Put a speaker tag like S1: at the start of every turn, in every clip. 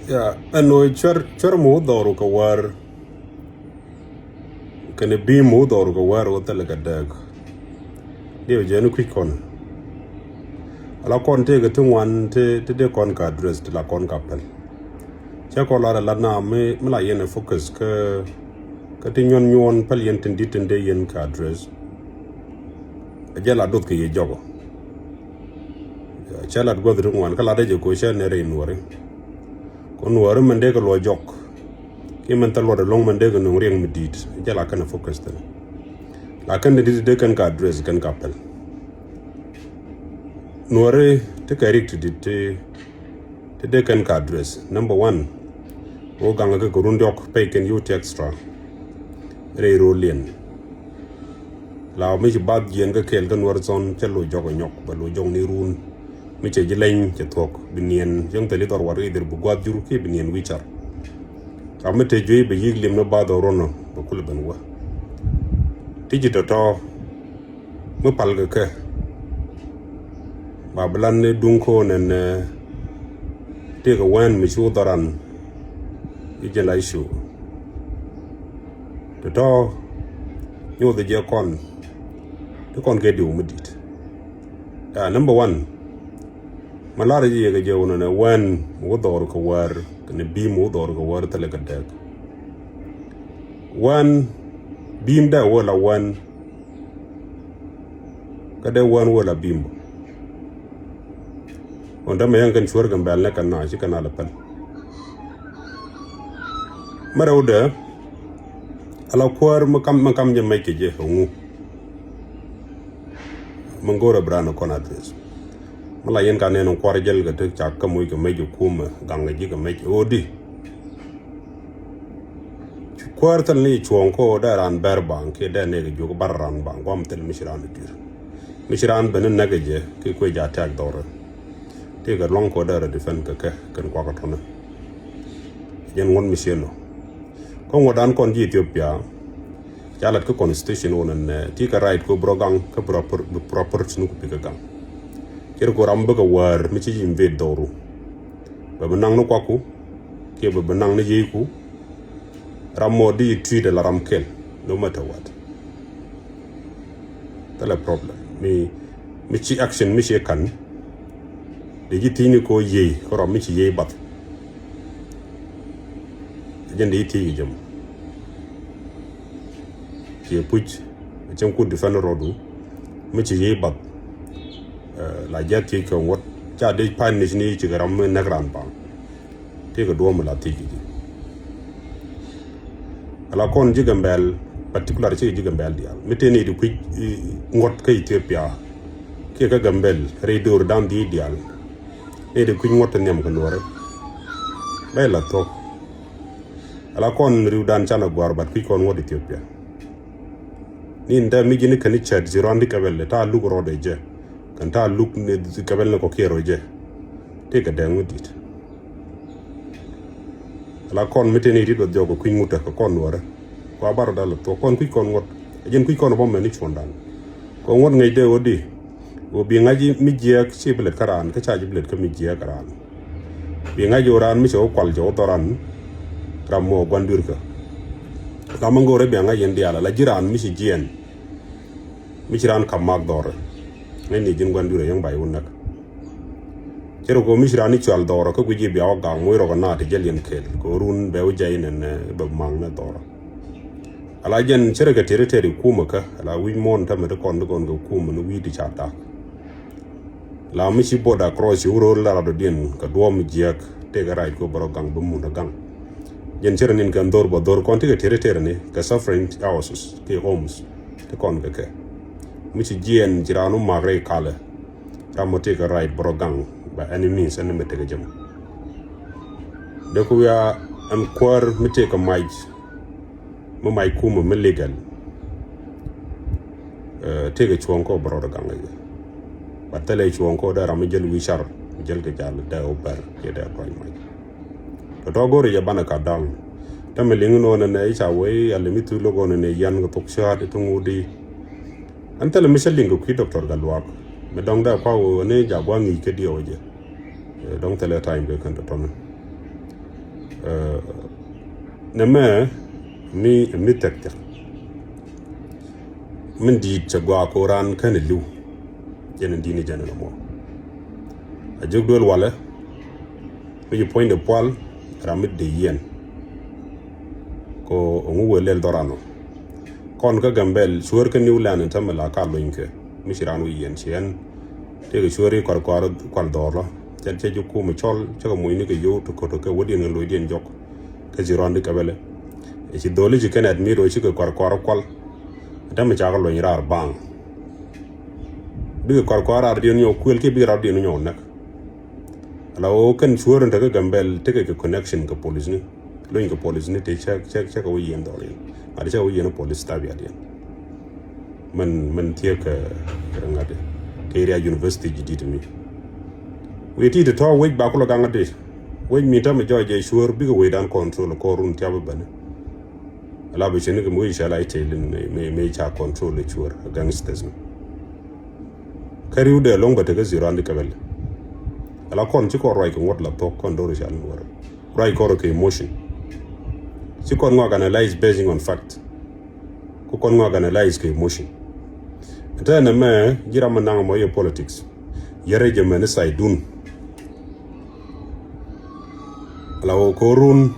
S1: Ya, ano chwer mo doru ka war kene bi mo doru ka war o tele ka dag. Dio jenu kwikon. Ala kon te ga tungwan te de kon ka address te la kon ka pel. Cha ko la na me la yene focus ka ti nyon pel yen tin dit de yen ka address. Ajala dot ke ye jogo. Cha la go dru wan kala de je ko sha ne re nwore. Kon wore mende ko lo jok ki man tal wada long mende ko no rieng medit jala kana focus tan la kan de kan ka address kan ka pel nore te ka rik te de kan ka address number 1 o ganga ko rundok pay kan you extra re rolien la mi bad yen ga kel kan war zon te lo jogo nyok ba lo jong ni run mi che jileng che tok binien jong te li dor war idir bu gwad juru ki binien wichar amete joy be yiglim no bado rono ba kul ban wa tiji to mo palga ke ba blan ne dunko nen te ga wan mi shu daran ije la ishu to yo de je kon to kon ke di umedit number 1 malara ji ga je wono ne wan wo dor ko war ne bi mo dor ko war tele ka dag wan bim da wala wan kada wan wala bim onda me yangan chuar gam bal ne kana shi kana la pal marawda ala kwar makam je mai ke je hungu mangora brano kon address mala yen ka ne non kwar jel ga te chak kam wi ga mai ju kuma ganga ji ga mai odi kwar tal ni chuon ko da ran ber bang ke da ne ga ju bar ran bang wam tel misran dir misran ben na ga je ke ko ja tak dor te ga long ko da defen ka kan kwa ka tona yen won miseno ko ngodan kon ji Ethiopia jalat ko constitution wonen ti ka right ko brogang ka proper sunu ko pigagang kero ko ramba ka war mi ci invade doru ba banang no kwaku ke ba banang ne yiku rammo di tui de la ramkel no matter what tala problem mi ci action mi ci kan de jitini ko ye ko ram mi ci ye bat jende yiti jam ke puj jam ko defend rodu mi ci ye bat la jati ko wat cha de pan ni ci garam na gran ba te ko do mo la ti ala kon jigambel particular ci jigambel dial meteni di ku ngot ka Ethiopia ke ka gambel redor dan di dial e de ku ngot nem ko lore bela to ala kon riu dan chana gwar bat ku kon ngot Ethiopia ni nda mi jini kan chad zirandi kabel ta lu ro de je kan ta luk ne kabel ko kero je te ka dangu dit ala kon meteni di do jogo ku nguta ko kon wora ko baro dal to kon ku kon ngot jen ku kon bom ni chondan ko ngot ngay de odi o bi ngaji mi je ak ci blet karan ka chaji blet ka mi je karan bi ngaji oran mi so kwal jo toran ramo gwandur ka kamango re bi ngaji ndi ala la jiran mi ci jien mi ci ran kam mag dor ngay ni jin gwandur yang bay won nak cero ko misra ni chal doro ko guji biaw gang moy roga na te jelien kel ko run bew jaynen be mang na doro ala jen cere ga tere kuma ka ala wi mon ta me kon go kuma no wi di chata la mi ci boda cross uro la do den ka do mi jiak te ga right ko baro gang bu mu na gang jen cere nin kan dor bo dor kon te tere ne ka suffering houses ke homes te kon ga ke mi ci jien jiranu magre kale ramote ka right baro gang by any means and me take a jam de ko ya am kwar me take a mic mo mai kuma me legal take a chuon ko bro ganga ye batale chuon ko da ram jël wi char jël ke jall da o bar ke da ko mai to gore ya bana ka dang tam le ngono na ne cha we ale mi tu logo ne yan ko tok sha de to ngudi antale misal lingo ki doctor galwa me dong da kwa ne jagwa ngi ke dio je dong tele time ke kan to nama mi taktir min di chagwa koran kan lu yen dini jana mo a jogdol wala mi point de poil ramit de yen ko ongu welel dorano kon ka gambel suor ka new land tamala ka loinke mi shiranu yen chen te ga suori kor dorlo chen che juku mi chol che ko muini ke yo to ko to ka wodi ngalo dien jok ka jironde ka bele e ci dole ci kenet mi ro ci ko kor kwal dama ci agalo nyirar bang bi kor ar dien yo kwel ke bi ra dien yo nak ala o kan suor nda ka gambel te ke connection ka police ni lo inga police ni te check ko yen dole ari cha yen police tabia dien man tie ka ngade ke area university ji dit mi we ti to wait ba ko la ngade we mi ta me joje suor bi ko we dan control ko run tiabe bane ala be chene ko mo inshallah itelin me cha control le suor gangsters no kariu de long ba te ga zero andi kabel ala kon ci ko roy ko wot la to kon do ri no war roy ko ke emotion ci kon ngo analyze based on fact ko kon ngo analyze ke emotion tana me jira man nang mo ye politics yare je men say dun ala ko run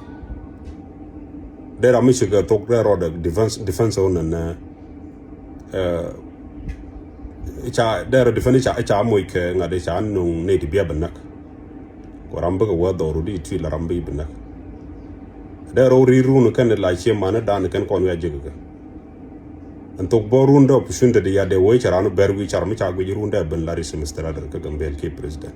S1: dera mi shiga tok ro da defense on na cha dera defense cha mo ke ngade cha nung ne di bia banak ko ramba ko wado ru di twi la ramba banak dera ri run kan la che mana dan kan kon ya jiga antok borunda opportunity de yade wo charano berwi charmi chagwe jirunda ben lari semester dar ka gambel ke president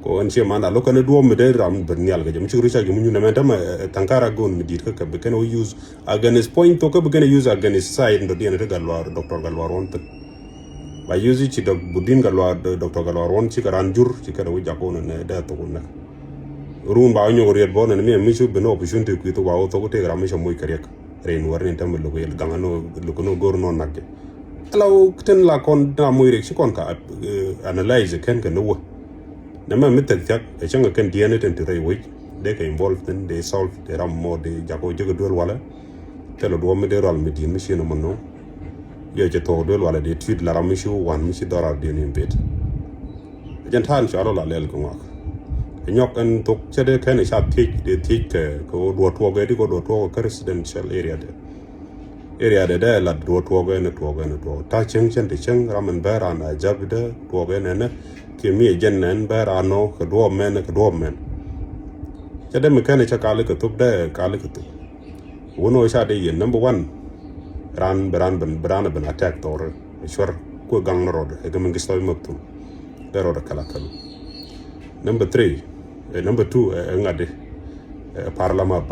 S1: ko an che mana lokane duo me de ram bernial ga jam churu cha gimunyu na menta ma tankara gon me dit ka be kan use against point to ka be kan use against side ndo diene galwar dr galwar won ba use chi dok budin galwar dr galwar won chi karan jur chi kada wi jakona ne da to na rum ba nyo riet bon ne mi chu be no opportunity ku to ba to ko te ram mi moy karek rein warni tambe lo yel gangano lo kono gorno nakge alaw ten la kon na moy rek ci kon ka analyze ken ka no na ma metal jak e changa ken diane ten to rewi de ka involved in they solve the ram mo de jako jogo dol wala te lo do me de ral me di mission mo no yo je to dol wala de tweet la ram mission wan mission dorar de ni bet jantan ci ala la lel ko ngak nyok en tok chede ken sha tik de tik ko do to go di ko do to residential area de la do to go ne to ta cheng chen de cheng ramen bara na jabde to go ne ke mi jennen bara no ko do men chede me ken cha kale ko tok de kale ko tok wono sha de yen number 1 ben attack tor shor ko gang road e gamen gistoy moktu de road kala kala number 3 number 2 ngade parlement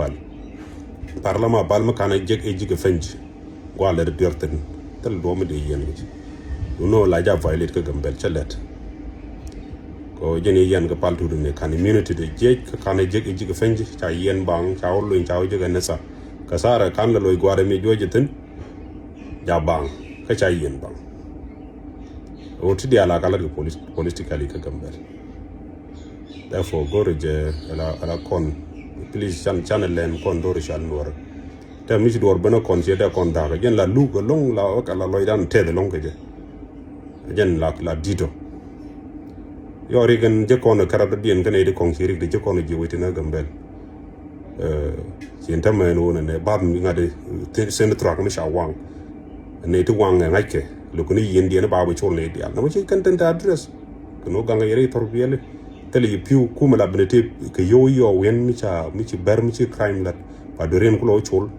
S1: bal ma kana jeg e jiga fanji wala de dorten tel do me de yen no la ja violate ka gambel chalet ko jeni yen ga paltu ne kan immunity de jeg ka kana jeg e jiga fanji cha yen bang cha wollo cha jiga nesa ka sara kan la loy gware me joje ten ja bang ka cha yen bang o ti dia la kala de politically ka gambel. Therefore, go to ala con please channel len con do richal nor te mi do bana con je da con da gen la lu long la o kala loidan te de long je gen la dito yo regen je con kara da bien gane de con siri de je con je wetina gambel sin tamen wona ne bab mi ngade sen trak mi sha wang ne to wang ngake lu ko ni yende ne babu chol ne dia na mo je kan tenta address no ganga yere torbiele tele piu kuma la benete ke yo wen mi ci ber mi ci crime la pa do ren ko lo chol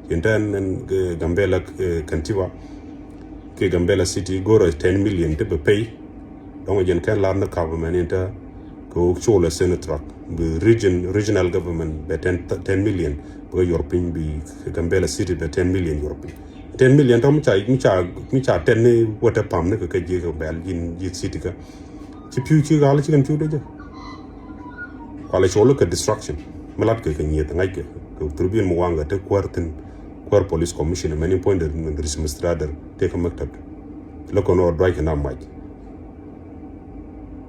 S1: yenten gambela kantiba ke gambela city goro 10 million te be pay donc jen kan la na government enta ko chol senator be regional government be 10 million be european be gambela city be 10 million european 10 million to mi cha 10 wota pam ne ke je ko bel yin city ka ci piu ci gal ci kan piu de kwala cholo ka destruction malat ke nyet ngai ke turbin mo wanga te kwar police commission many point de rismistrader te ka maktab loko no dry ka na maj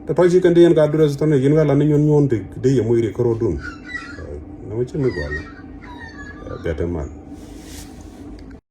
S1: ta paji kan de yan ga dures to ne yin ga la nyon de ye moyri ko dun no chen mi gol bete mal